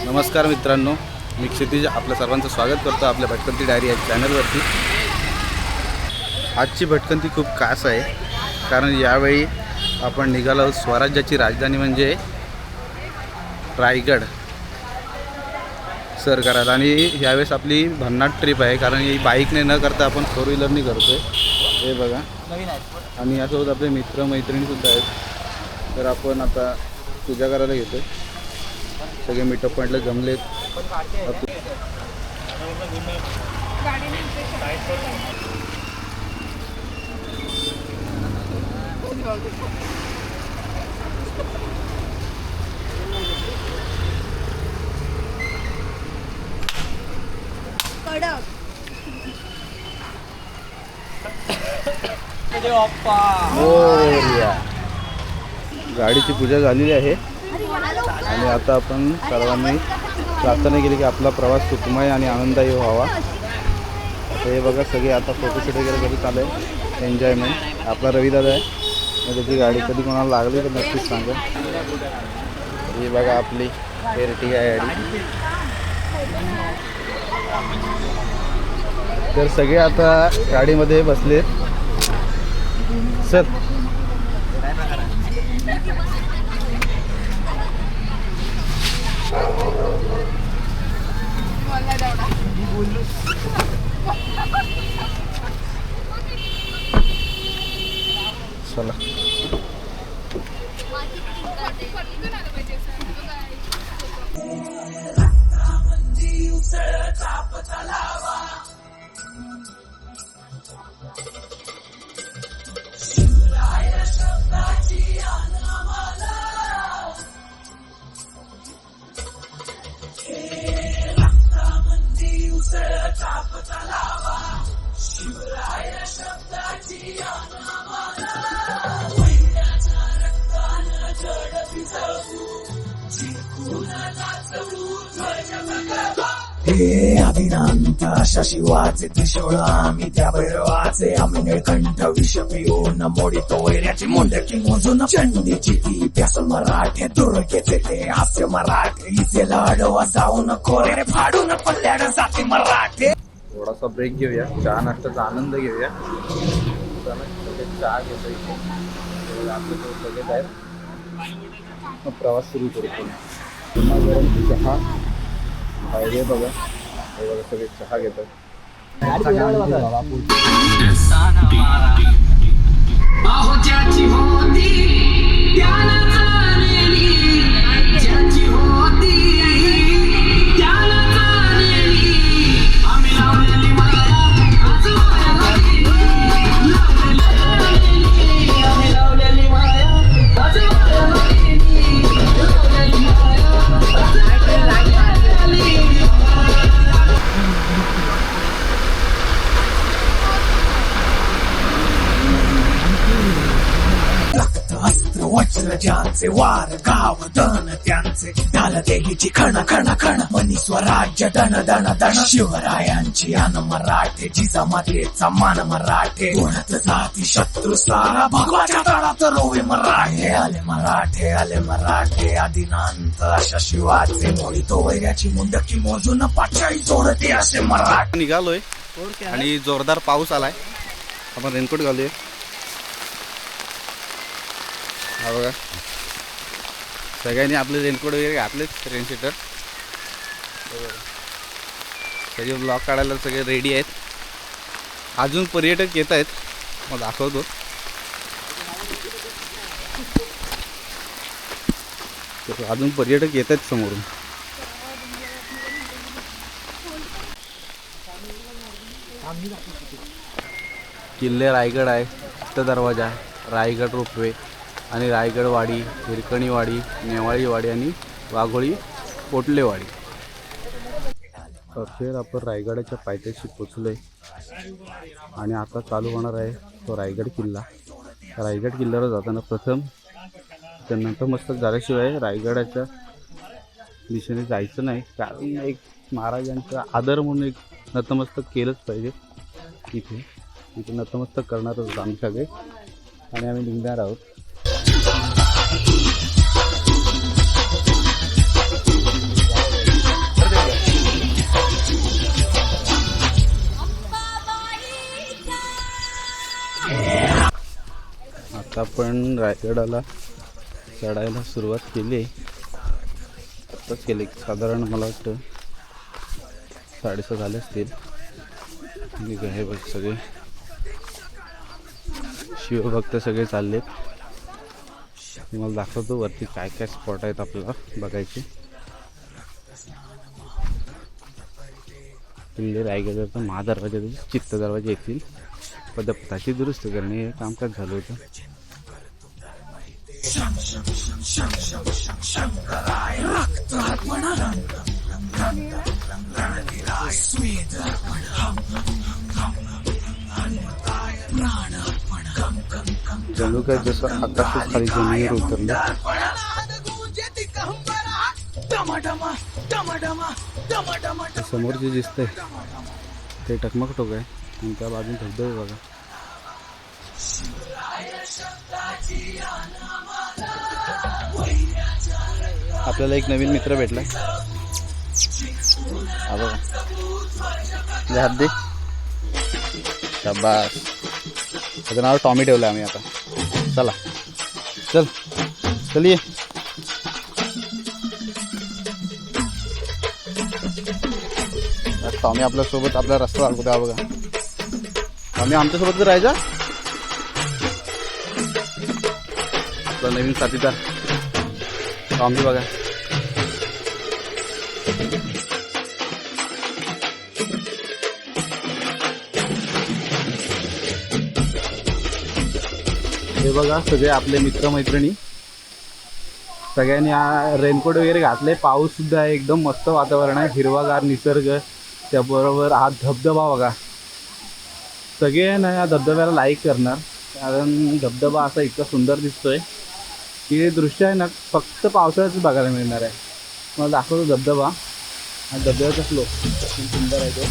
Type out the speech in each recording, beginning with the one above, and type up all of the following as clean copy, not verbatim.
नमस्कार मित्रांनो, मी क्षितिज आपल्या सर्वांचं स्वागत करतो आपल्या भटकंती डायरी या चॅनलवरती। आजची भटकंती खूप खास आहे कारण यावेळी आपण निघालो आहोत स्वराज्याची राजधानी म्हणजे रायगड सर करायला। आणि यावेळेस आपली भन्नाट ट्रिप आहे कारण ही बाईकने न करता आपण फोर व्हीलरनी करतोय। हे बघा आणि यासोबत आपले मित्र मैत्रिणीसुद्धा आहेत। तर आपण आता पूजा करायला घेतोय, सगळे मीटअप पॉइंटला जमलेत। गाडीची पूजा झालेली आहे आणि आता आपण सर्वांनी प्रार्थना केली की आपला प्रवास सुखमय आणि आनंददायी व्हावा। आता हे बघा सगळे आता फोटोशूट वगैरे कधी चालू आहे, एन्जॉयमेंट। आपला रविदादा आहे, त्याची गाडी कधी कोणाला लागली तर नक्कीच सांगा। ही बघा आपली एर्टिगा गाडी। तर सगळे आता गाडीमध्ये बसले सर। चला हे अभिनंत अशा शिवाचे त्रिशूळ आम्ही त्या भैरवाचे आम्ही निळकंठ विष पिऊन मोडितो वैऱ्याची मुंडकी मोजून चंडीची ती प्यास मराठे दुर्गेचे ते हास्य मराठे इथे लाडवा जाऊन कोरे फाडून पल्ल्याड जाते मराठे। थोडासा ब्रेक घेऊया, चहा नाश्त्याचा आनंद घेऊया। चहा घेतो इथे आपले सगळे बाहेर मग प्रवास सुरू करतो। गरम चहा पाहिजे बघा, हे बघा सगळे चहा घेतात। वज्र ज्यांचे वार गाव दन त्यांचे ढाल देवीची खण खण खण मनी स्वराज्य दन दन दन शिवरायांची अन मराठे जिजामातेचा मान मराठे कोणत जाती शत्रू सारा भगवाच्या तळात रोवे मराठे आले मराठे आदिनांत अशा शिवाचे मोडितो वैऱ्याची मुंडकी मोजून पाचाई जोडते असे मराठे। निघालोय आणि जोरदार पाऊस आलाय, आपण रेनकोट घालूया। हा बघा सगळ्यांनी आपले रेनकोट वगैरे घातलेत, रेनशेटर सगळे ब्लॉग काढायला सगळे रेडी आहेत। अजून पर्यटक येत आहेत, मग दाखवतो। अजून पर्यटक येत आहेत समोरून। किल्ले रायगड आहे, उत्तर दरवाजा, रायगड रोपवे आणि रायगडवाडी, हिरकणीवाडी, नेवाळीवाडी आणि वाघोळी पोटलेवाडी। अखेर आपण रायगडाच्या पायथ्याशी पोचलोय आणि आता चालू होणार आहे तो रायगड किल्ला। रायगड किल्ल्यावर जाताना प्रथम नतमस्तक झाल्याशिवाय रायगडाच्या दिशेने जायचं नाही, कारण एक महाराजांचा आदर म्हणून एक नतमस्तक केलंच पाहिजे। इथे नतमस्तक करणारच आम्ही सगळे आणि आम्ही निघणार आहोत। आता आपण रायगडाला चढायला सुरुवात केली. आत्ताच केली साधारण मला वाटतं 6:30 झाले असतील. हे बघ सगळे शिवभक्त सगळे चाललेत. तुम्हाला दाखवतो वरती काय काय स्पॉट आहेत आपल्याला बघायचे. किल्ले रायगडाचा महादरवाजा चित्त दरवाजा येथील पदपथाची दुरुस्त करणे हे कामकाज झालं होतं. जणू काय जसं आकाशात खाली जमिनीवर उतरलं. समोर जे दिसतंय ते टकमक टोक आहे आणि त्या बाजून धबधबे बघा. आपल्याला एक नवीन मित्र भेटला. हा बघा हात दे. शाबास. त्याचं नाव टॉमी ठेवलं आम्ही आता. चला चल चल ये. टॉमी आपल्यासोबत आपला रस्ता दाखवतो. हा बघा टॉमी आमच्यासोबत राहायचा. आपला नवीन साथीदार टॉमी बघा. हे बघा सगळे आपले मित्रमैत्रिणी सगळ्यांनी रेनकोट वगैरे घातले. पाऊस सुद्धा आहे. एकदम मस्त वातावरण आहे. हिरवागार निसर्ग. त्याबरोबर हा धबधबा बघा. सगळे ना या धबधब्याला लाईक करणार कारण धबधबा असा इतका सुंदर दिसतोय की हे दृश्य आहे ना फक्त पावसाळ्यातच बघायला मिळणार आहे. मला दाखवतो धबधबा. हा धबधब्याचा फ्लो खूप सुंदर आहे तो.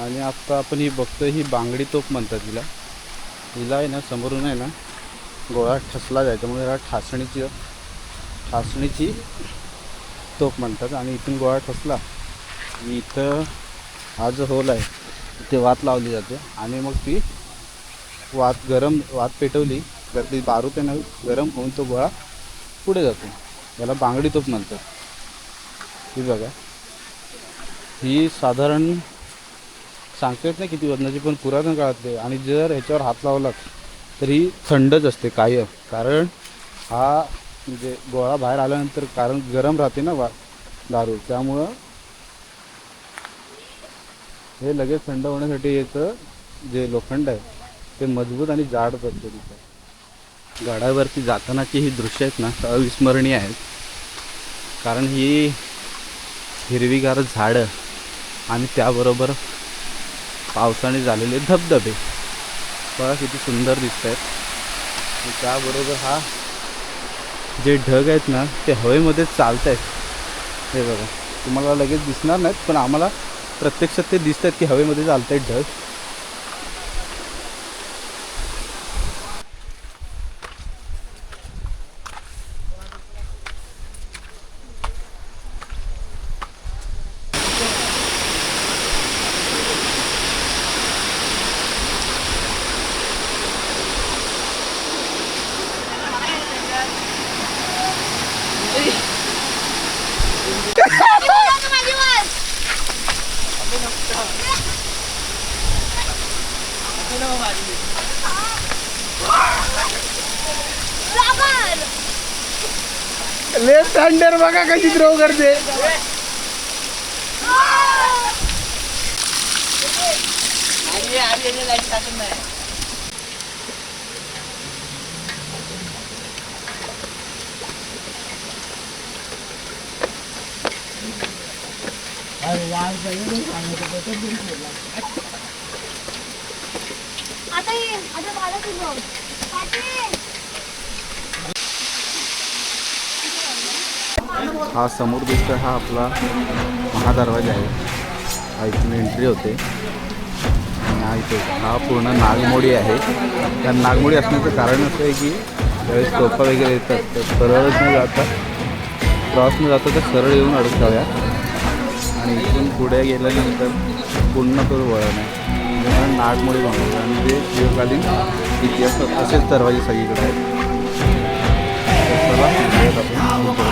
आणि आता आपण ही बघतोय ही बांगडी तोफ म्हणतात तिला. हिला आहे ना समोरून आहे ना गोळा ठसला जाय त्यामुळे ह्याला ठासणीची तोफ म्हणतात. आणि इथून गोळा ठसला आणि इथं हा जो होल आहे तिथे वात लावली जाते आणि मग ती वात पेटवली तर ती बारूद आहे ना गरम होऊन तो गोळा पुढे जातो. याला बांगडी तोफ म्हणतात. ही बघा ही साधारण सांगता येत नाही किती वजनाची पण पुरातन काळातली. आणि जर ह्याच्यावर हात लावला तर ही थंडच असते कायम. कारण हा म्हणजे गोळा बाहेर आल्यानंतर कारण गरम राहते ना दारू त्यामुळं हे लगेच थंड होण्यासाठी याचं जे लोखंड आहे ते मजबूत आणि जाड पद्धतीचं. गडावरती जातानाची ही दृश्य आहेत ना अविस्मरणीय आहेत. कारण ही हिरवीगार झाडं आणि त्याबरोबर पावसाने झालेले धबधबे बघा किती सुंदर दिसत आहेत. त्याबरोबर हा जे ढग आहेत ना ते हवेमध्ये चालत आहेत. हे बघा तुम्हाला लगेच दिसणार नाहीत पण आम्हाला प्रत्यक्षात ते दिसत आहेत की हवेमध्ये चालत आहेत ढग. लेफ्ट हँडर बघा कशी थ्रो करते. हा समोर दिसतोय हा आपला महादरवाजा आहे. हा इथून एंट्री होते. हा इथे हा पूर्ण नागमोडी आहे. त्या नागमोडी असण्याचं कारण असं आहे की ज्यावेळेस तोफा वगैरे येतात तर सरळच न जाता क्रॉस न जाता तर सरळ येऊन अडकाव्या आणि इथून पुढे गेल्यानंतर पुन्हा तो वळण आहे म्हणून नागमोडी बनवली आणि ते दीर्घकालीन इतिहासात असेच दरवाजे सगळीकडे आहेत. तर चला आपण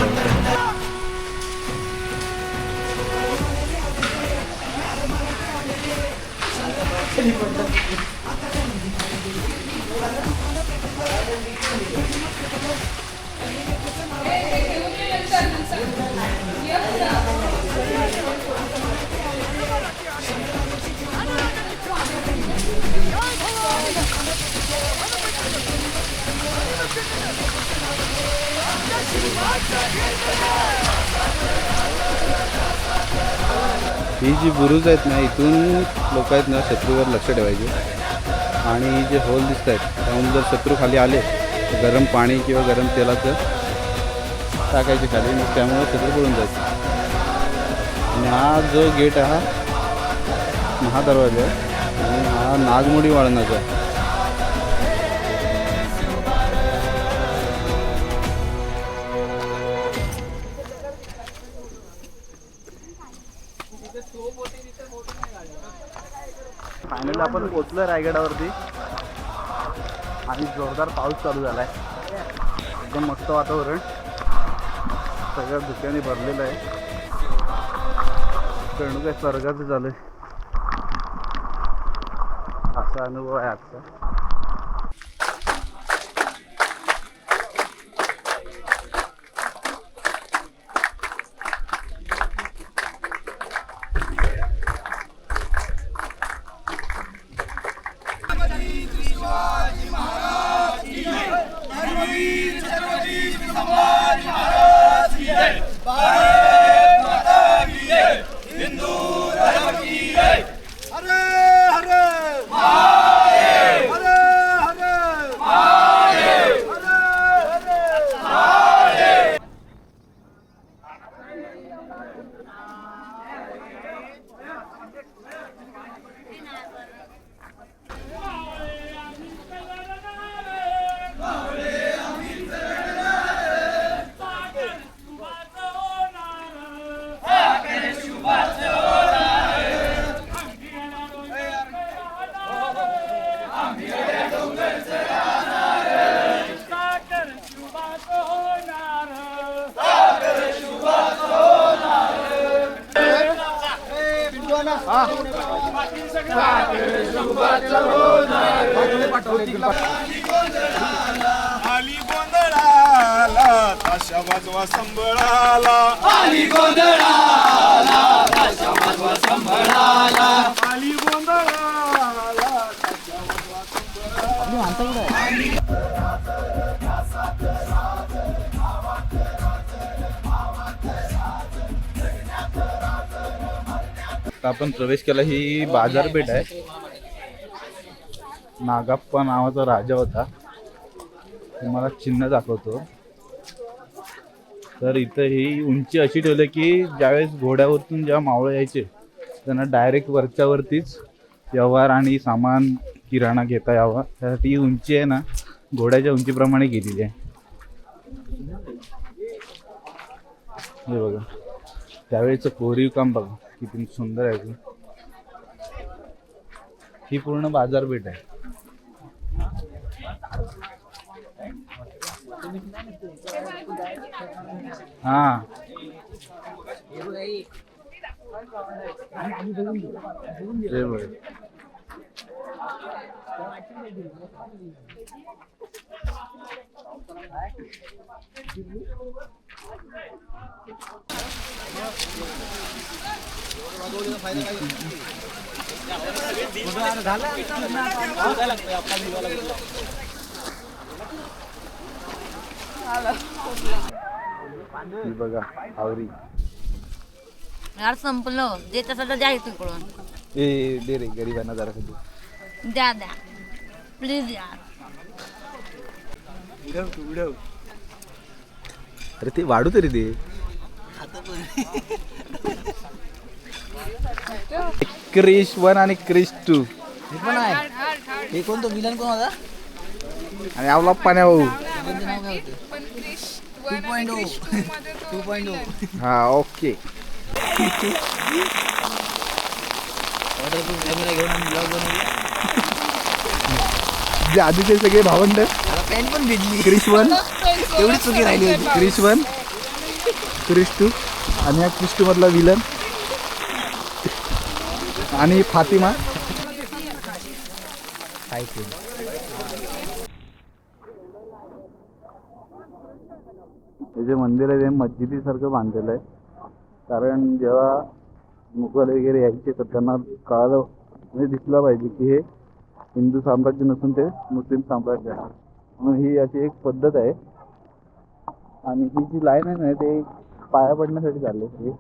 ही जी बुरुज आहेत ना इथून लोक आहेत ना शत्रूवर लक्ष ठेवायचे आणि जे होल दिसत आहेत त्यामुळे जर शत्रू खाली आले तर गरम पाणी किंवा गरम तेलाचं टाकायचे खाली मग त्यामुळे शत्रू पडून जायचे. आणि हा जो गेट आहे हा महादरवाजा आहे आणि हा नागमोडी वाळणाचा आहे. फायनली आपण पोचलोय रायगडावरती आणि जोरदार पाऊस चालू झालाय. एकदम मस्त वातावरण सगळ्या धुक्याने भरलेलं आहे. जणू काय स्वर्गाचं झालंय असा अनुभव आहे आजचा. आली गोंधळाला ताशा वाजवा संबळाला आली गोंधळाला ताशा वाजवा संबळाला आली गोंधळाला ताशा वाजवा संबळाला. आपण प्रवेश केला. ही बाजारपेठ आहे. नागाप्पा नावाचा राजा होता. तुम्हाला चिन्ह दाखवतो. तर इथं ही उंची अशी ठेवली की ज्यावेळेस घोड्यावरतून जेव्हा मावळे यायचे त्यांना डायरेक्ट वरच्यावरतीच व्यवहार आणि सामान किराणा घेता यावा त्यासाठी ही उंची आहे ना घोड्याच्या उंचीप्रमाणे केलेली आहे. हे बघा त्यावेळेचं कोरीव काम बघा किती सुंदर आहे. ही पूर्ण बाजारपेठ आहे. हा बघा आवरी यार संपलं जे तसं तर द्या तिकडून. ए दे रे गरिबांना जरा द्या द्या प्लीज यार. अरे ते वाढू तरी दे. क्रिश 1 आणि क्रिश 2 हे कोण तो विलन कोण होता? आणि आवला पाण्या भाऊ. त्यांचं नाव काय होतं? 2.0. हा ओके. कॅमेरा घेऊन आम्ही ब्लॉग बनवला. जे आधीचे सगळे भावंड मला पॅन्ट पण भेटली. क्रिश 1, एवढी चुकी राहिली होती. क्रिश 1, क्रिश 2 आणि हा क्रिश 2 मधला विलन आणि फातिमा. काय केलं? हे जे मंदिर आहे ते मस्जिदीसारखं बांधलेलं आहे. कारण जेव्हा मुघल वगैरे यायचे तर त्यांना कळालं म्हणजे दिसलं पाहिजे की हे हिंदू साम्राज्य नसून ते मुस्लिम साम्राज्य आहे. म्हणून ही अशी एक पद्धत आहे. आणि ही जी लाईन आहे ना ते पाया पडण्यासाठी चालले हे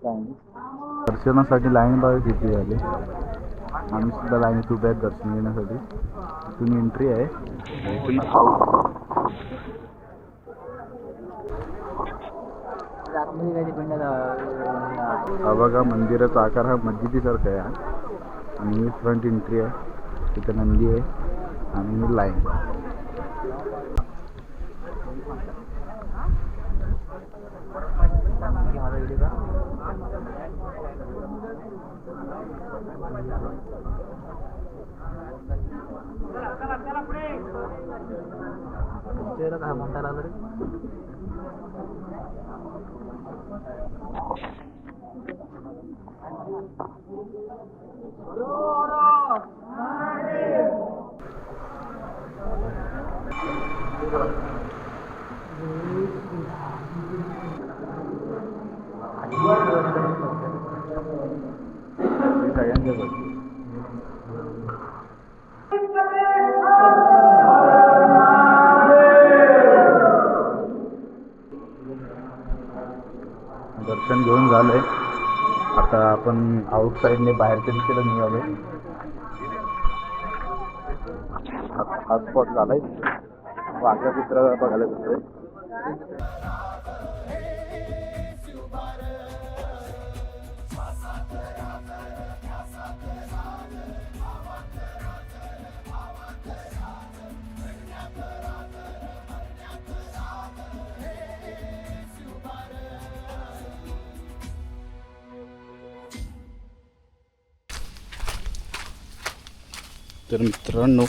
लाईन. दर्शनासाठी लाईन बघा किती झाली. आम्ही सुद्धा लाईनीत उभे आहेत दर्शन घेण्यासाठी. इथून एंट्री आहे. इथून हा बघा मंदिराचा आकार हा मस्जिदीसारखा आहे आणि ही फ्रंट एंट्री आहे. तिथे नंदी आहे आणि ही लाईन. काय म्हणता लागलं रे? सगळ्यांच्या बघ. दर्शन घेऊन झालंय. आता आपण आउट साईडने बाहेरच्या दिशेला निघालोय. हा स्पॉट झालाय. वाघ्या कुत्रा बघायला भेटतोय. तर मित्रांनो,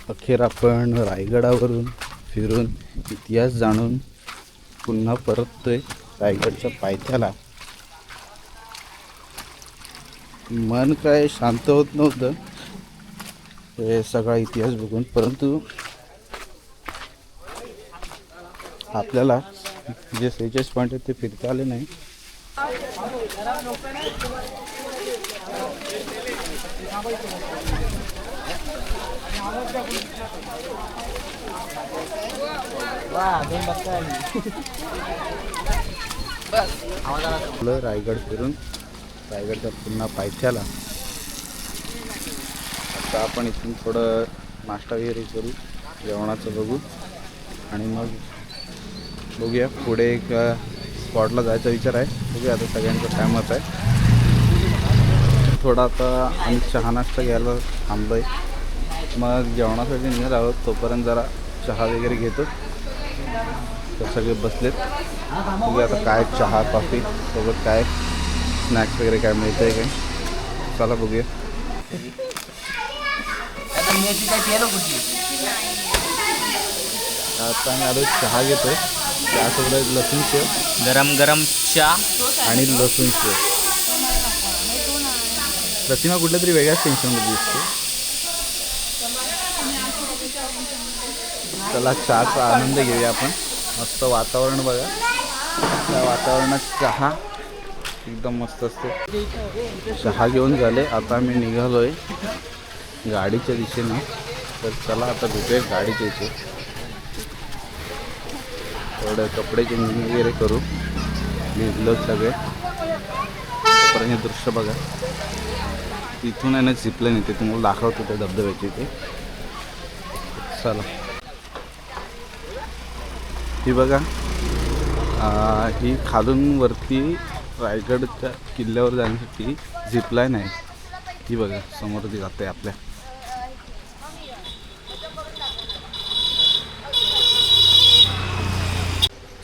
अखेर आपण रायगडावरून फिरून इतिहास जाणून पुन्हा परततोय रायगडच्या पायथ्याला. मन काय शांत होत नव्हतं हे सगळा इतिहास बघून, परंतु आपल्याला जे 46 पॉईंट आहेत ते फिरता आले नाही. रायगड फिरून रायगडच्या पुन्हा पायथ्याला. आता आपण इथून थोडं नाश्ता वगैरे करू, जेवणाचं बघू आणि मग बघूया पुढे एक स्पॉटला जायचा विचार आहे. बघूया आता सगळ्यांचं काय मत आहे. थोडा आता आम्ही चहा नाश्ता घ्यायला थांबलो आहे. मग जेवणासाठी निघत आहोत. तोपर्यंत जरा चहा वगैरे घेतो. तर सगळे बसलेत. बघूया आता काय चहा कॉफी सोबत काय स्नॅक्स वगैरे काय मिळतं आहे काय. चला बघूया. आता आम्ही आलो चहा घेतोय. त्यासोबत लसूण शेव, गरम गरम चहा आणि लसूण शेव. प्रतिमा कुठल्या तरी वेगळ्याच टेन्शनमध्ये दिसते. चला चहाचा आनंद घेऊया आपण. मस्त वातावरण बघा. त्या वातावरणात चहा एकदम मस्त असते. चहा घेऊन झाले. आता मी निघालो आहे गाडीच्या दिशेनं. तर चला आता भेटूया गाडीच्या इथे. थोडं कपडे चेंजिंग वगैरे करू. भिजलो सगळे. तोपर्यंत हे दृश्य बघा. इथून आहे ना झिपलाईन येते. तुम्हाला दाखवतो त्या धबधब्याची इथे. चला ही बघा. ही खालून वरती रायगडच्या किल्ल्यावर जाण्यासाठी झिपलाईन आहे. ही बघा समोर ती जाते आपल्या.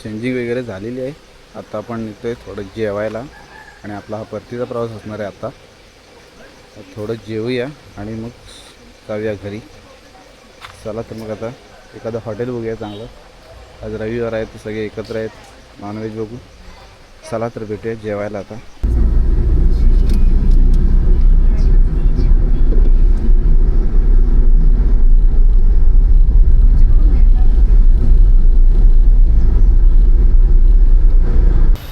चेंजिंग वगैरे झालेली आहे. आता आपण निघतोय थोडं जेवायला आणि आपला हा परतीचा प्रवास असणार आहे. आता थोडं जेवूया आणि मग जाऊया घरी. चला तर मग आता एखादं हॉटेल बघूया चांगलं. आज रविवार आहे तर सगळे एकत्र आहेत, नॉनव्हेज बघू. चला तर भेटूया जेवायला आता.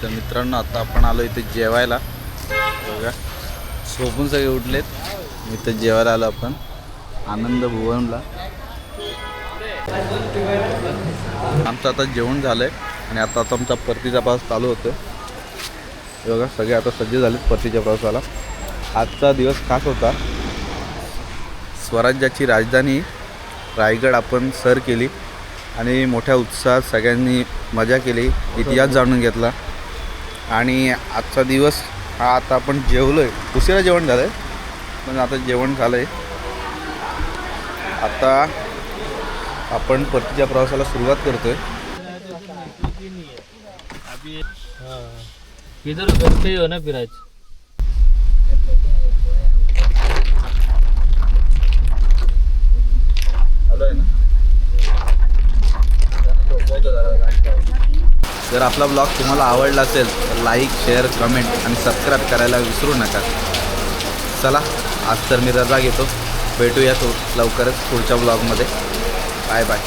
तर मित्रांनो आता आपण आलो इथे जेवायला. बघा झोपून सगळे उठलेत. इथं जेवायला आलो आपण आनंद भुवनला. आमचं आता जेवण झालं आहे आणि आता आमचा परतीचा प्रवास चालू होतो. बघा सगळे आता सज्ज झालेत परतीच्या प्रवासाला. आजचा दिवस खास होता. स्वराज्याची राजधानी रायगड आपण सर केली आणि मोठ्या उत्साहात सगळ्यांनी मजा केली, इतिहास जाणून घेतला. आणि आजचा दिवस हा आता आपण जेवलो आहे. उशिरा जेवण झालं आहे पण आता जेवण झालं आहे. आता आपण परतीच्या प्रवासाला सुरुवात करतोय. इधर घर पे हो ना फिरायचं. जर आपला ब्लॉग तुम्हाला आवडला असेल तर लाईक, शेअर, कमेंट आणि सबस्क्राईब करायला विसरू नका. चला आज तर मी रजा घेतो. भेटूया लवकरच पुढच्या ब्लॉगमध्ये. Bye bye.